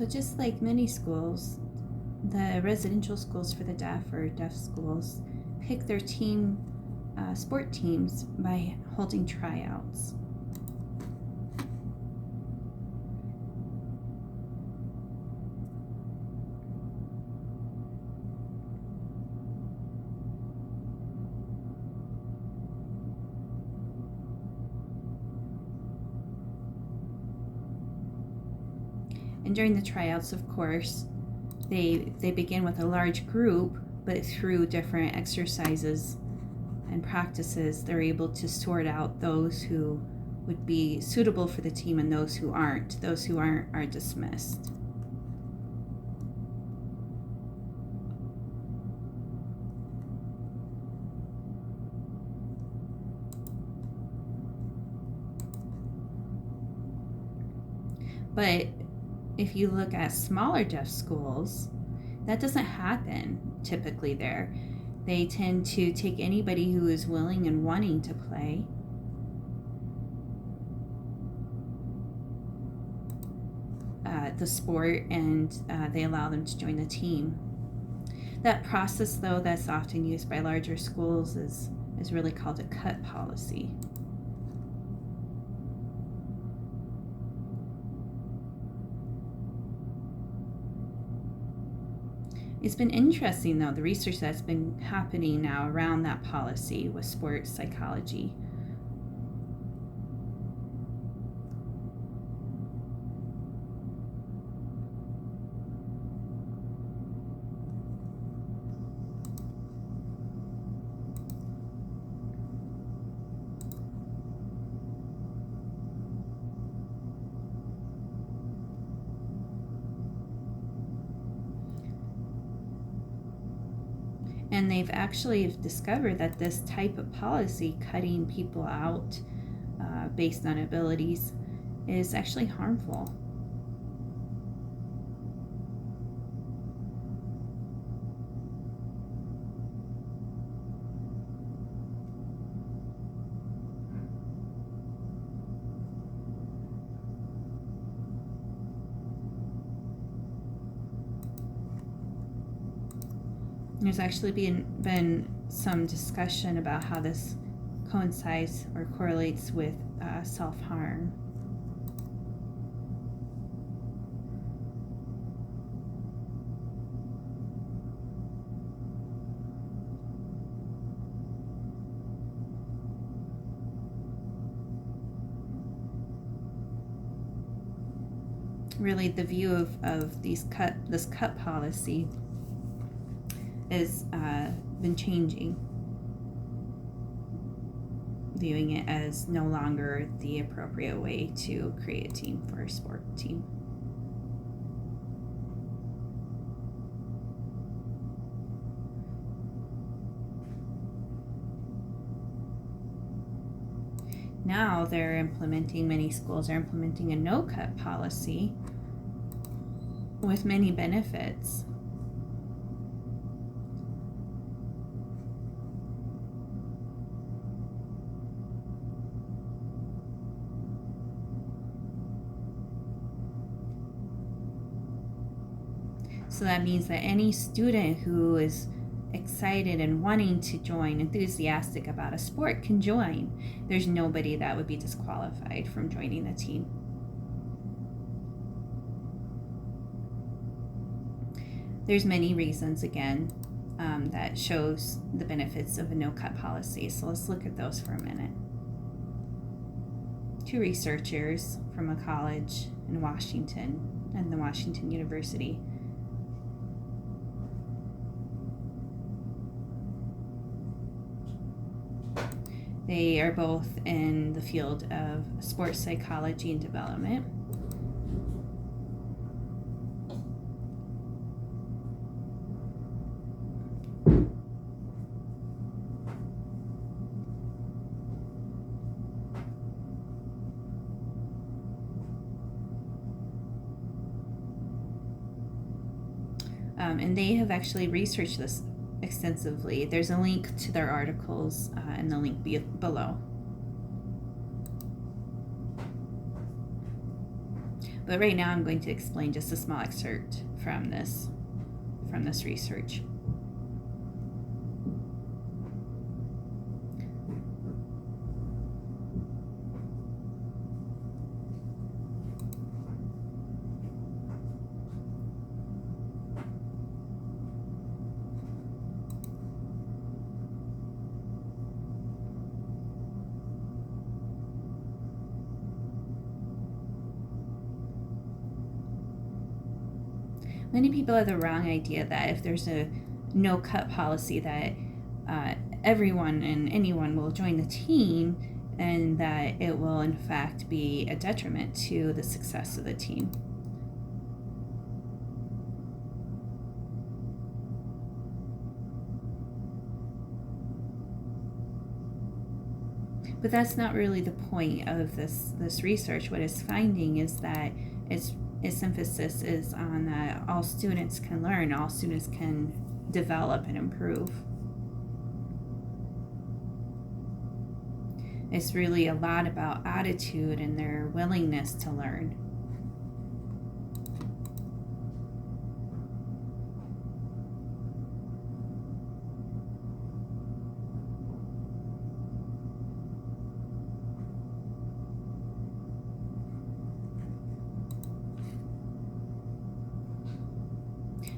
So just like many schools, the residential schools for the deaf or deaf schools pick their sport teams by holding tryouts. And during the tryouts, of course, they begin with a large group, but through different exercises and practices, they're able to sort out those who would be suitable for the team and those who aren't. Those who aren't are dismissed. But if you look at smaller deaf schools, that doesn't happen typically there. They tend to take anybody who is willing and wanting to play. The sport, and they allow them to join the team. That process, though, that's often used by larger schools is really called a cut policy. It's been interesting, though, the research that's been happening now around that policy with sports psychology. And they've actually discovered that this type of policy, cutting people out based on abilities, is actually harmful. There's actually been some discussion about how this coincides or correlates with self-harm. Really, the view of this cut policy has been changing, viewing it as no longer the appropriate way to create a team for a sport team. Now many schools are implementing a no-cut policy with many benefits. So that means that any student who is excited and wanting to join, enthusiastic about a sport, can join. There's nobody that would be disqualified from joining the team. There's many reasons, again, that shows the benefits of a no-cut policy. So let's look at those for a minute. Two researchers from a college in Washington and the Washington University They are both in the field of sports psychology and development. And they have actually researched this extensively. There's a link to their articles in the link below. But right now I'm going to explain just a small excerpt from this research. Many people have the wrong idea that if there's a no-cut policy that everyone and anyone will join the team, and that it will in fact be a detriment to the success of the team. But that's not really the point of this research. What it's finding is that its emphasis is on that all students can learn, all students can develop and improve. It's really a lot about attitude and their willingness to learn.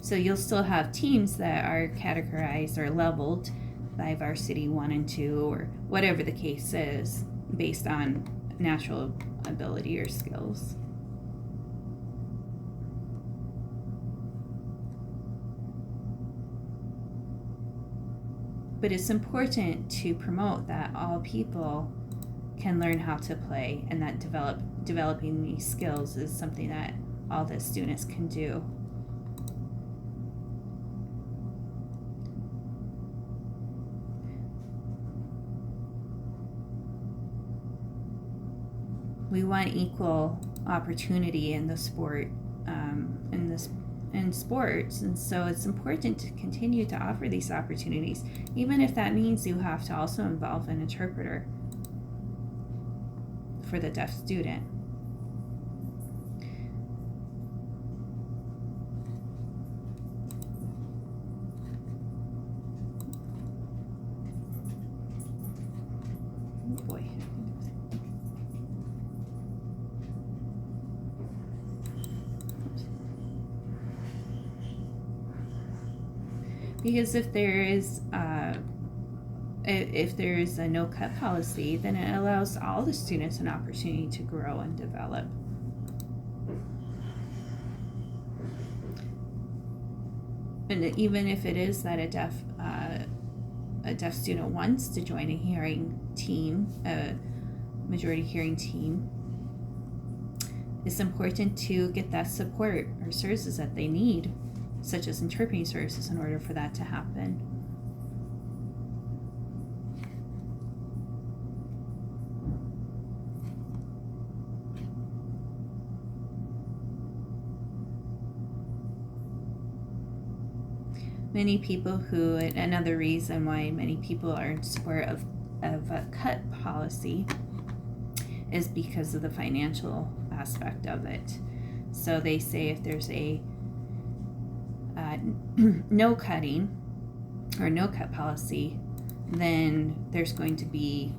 So you'll still have teams that are categorized or leveled by varsity 1 and 2, or whatever the case is, based on natural ability or skills. But it's important to promote that all people can learn how to play, and that developing these skills is something that all the students can do. We want equal opportunity in the sport, in sports, and so it's important to continue to offer these opportunities, even if that means you have to also involve an interpreter for the deaf student. Oh boy. Because if there is a no-cut policy, then it allows all the students an opportunity to grow and develop. And even if it is that a deaf student wants to join a hearing team, a majority hearing team, it's important to get that support or services that they need, such as interpreting services, in order for that to happen. Many people another reason why many people are in support of a cut policy is because of the financial aspect of it. So they say if there's a no cutting or no cut policy, then it's going to be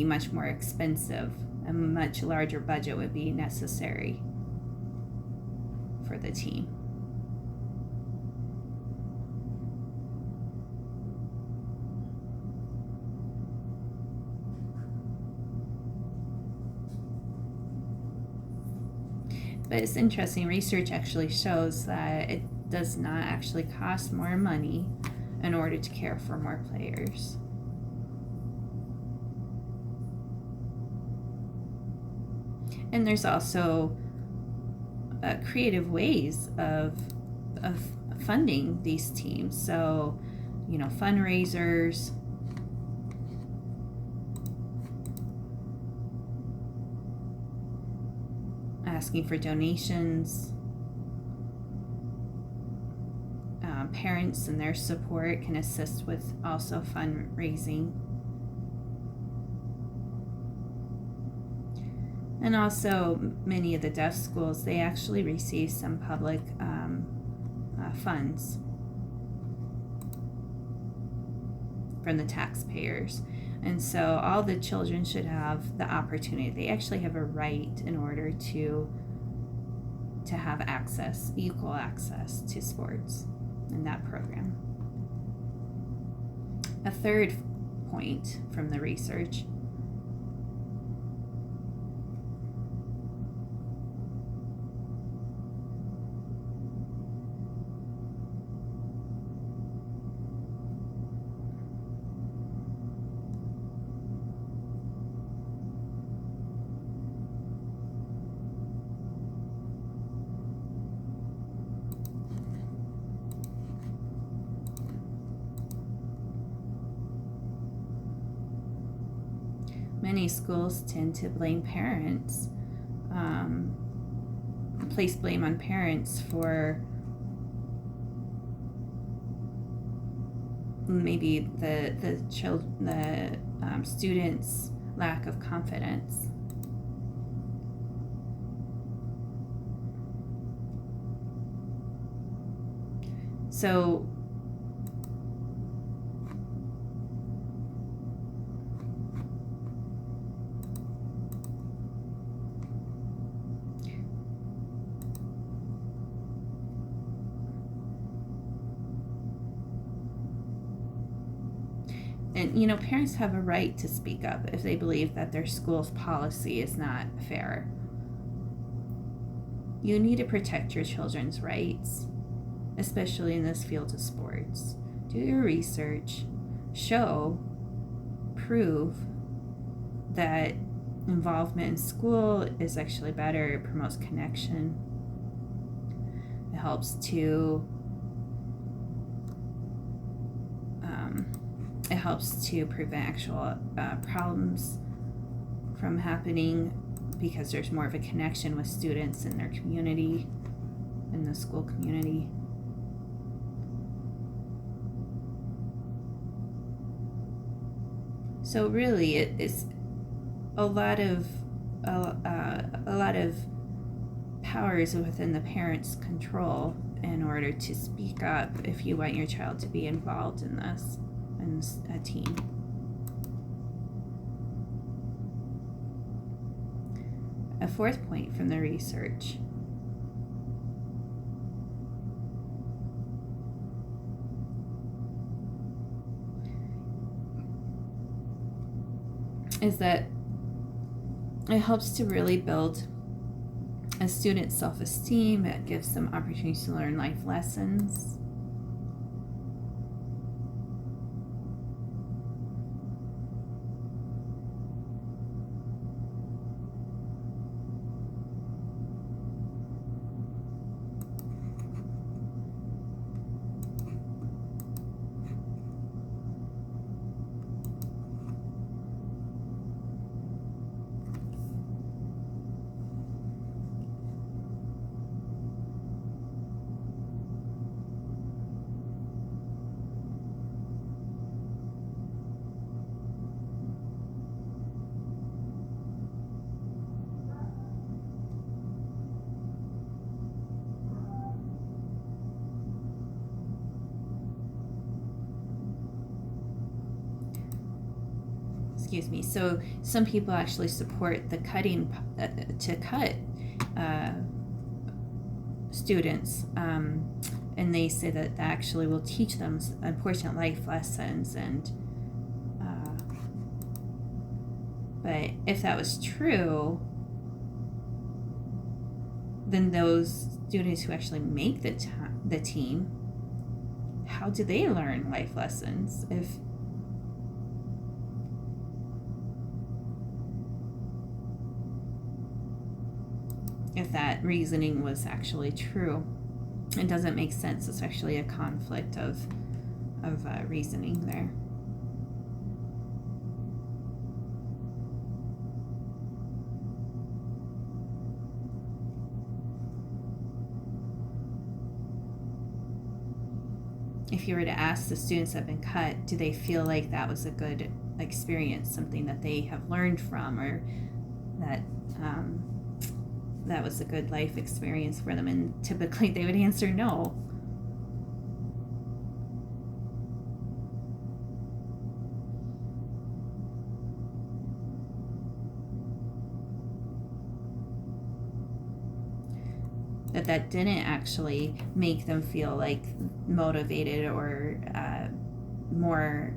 much more expensive. A much larger budget would be necessary for the team. But it's interesting, research actually shows that it does not actually cost more money in order to care for more players. And there's also creative ways of funding these teams. So, fundraisers, asking for donations. Parents and their support can assist with also fundraising. And also, many of the deaf schools, they actually receive some public funds from the taxpayers. And so all the children should have the opportunity. They actually have a right in order to have access, equal access to sports in that program. A third point from the research many schools tend to blame parents, place blame on parents for maybe the students' lack of confidence. So and parents have a right to speak up if they believe that their school's policy is not fair. You need to protect your children's rights, especially in this field of sports. Do your research, prove that involvement in school is actually better. It promotes connection. It helps to prevent actual problems from happening because there's more of a connection with students in their community, in the school community. So really, it's a lot of powers within the parents' control in order to speak up if you want your child to be involved in this, in a team. A fourth point from the research is that it helps to really build a student's self-esteem. It gives them opportunities to learn life lessons. So some people actually support the cutting to cut students, and they say that actually will teach them important life lessons. And but if that was true, then those students who actually make the team, how do they learn life lessons if that reasoning was actually true? It doesn't make sense. It's actually a conflict of reasoning there. If you were to ask the students that have been cut, do they feel like that was a good experience, something that they have learned from, or that that was a good life experience for them, and typically they would answer no. That didn't actually make them feel like motivated or more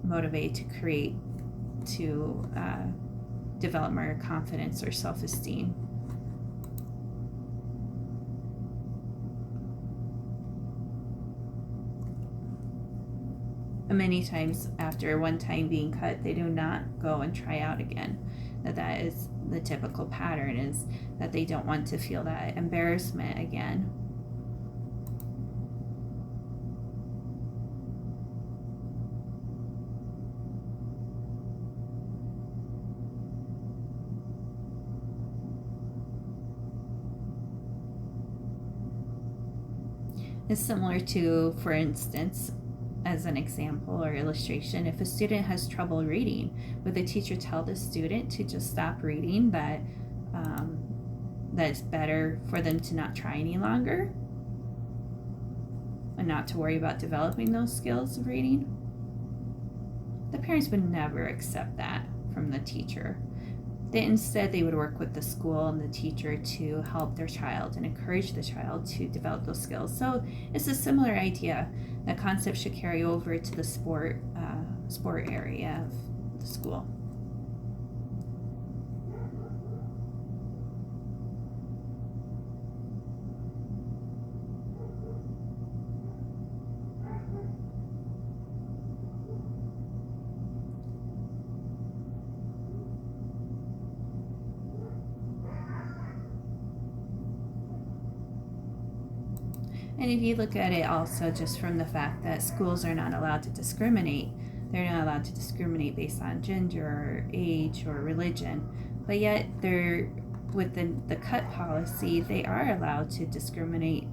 motivated to develop more confidence or self-esteem. And many times after one time being cut, they do not go and try out again. That is the typical pattern, is that they don't want to feel that embarrassment again. It's similar to, for instance, as an example or illustration, if a student has trouble reading, would the teacher tell the student to just stop reading, that it's better for them to not try any longer and not to worry about developing those skills of reading? The parents would never accept that from the teacher. Instead, they would work with the school and the teacher to help their child and encourage the child to develop those skills. So it's a similar idea. That concept should carry over to the sport area of the school. And if you look at it also just from the fact that schools are not allowed to discriminate, they're not allowed to discriminate based on gender or age or religion, but yet they're within the cut policy, they are allowed to discriminate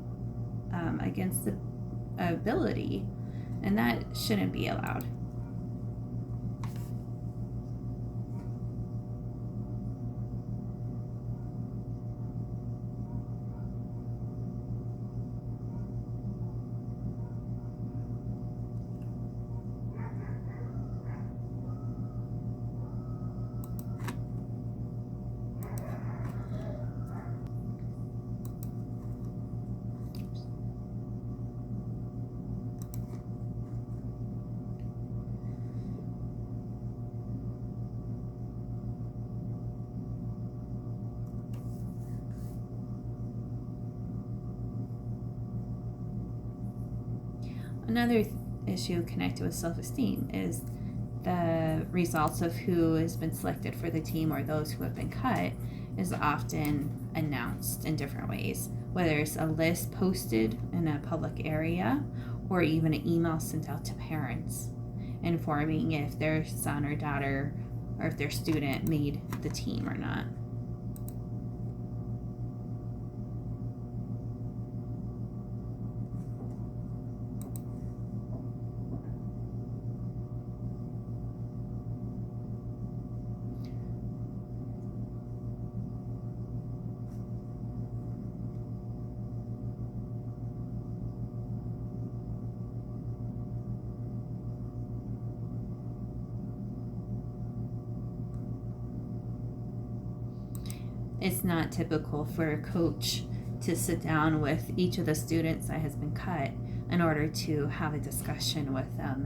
against the ability, and that shouldn't be allowed. Another issue connected with self-esteem is the results of who has been selected for the team or those who have been cut is often announced in different ways, whether it's a list posted in a public area or even an email sent out to parents informing if their son or daughter or if their student made the team or not. It's not typical for a coach to sit down with each of the students that has been cut in order to have a discussion with them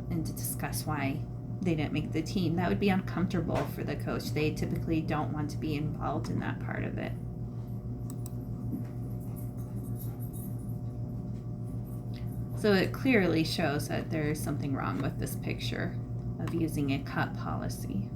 and to discuss why they didn't make the team. That would be uncomfortable for the coach. They typically don't want to be involved in that part of it. So it clearly shows that there is something wrong with this picture of using a cut policy.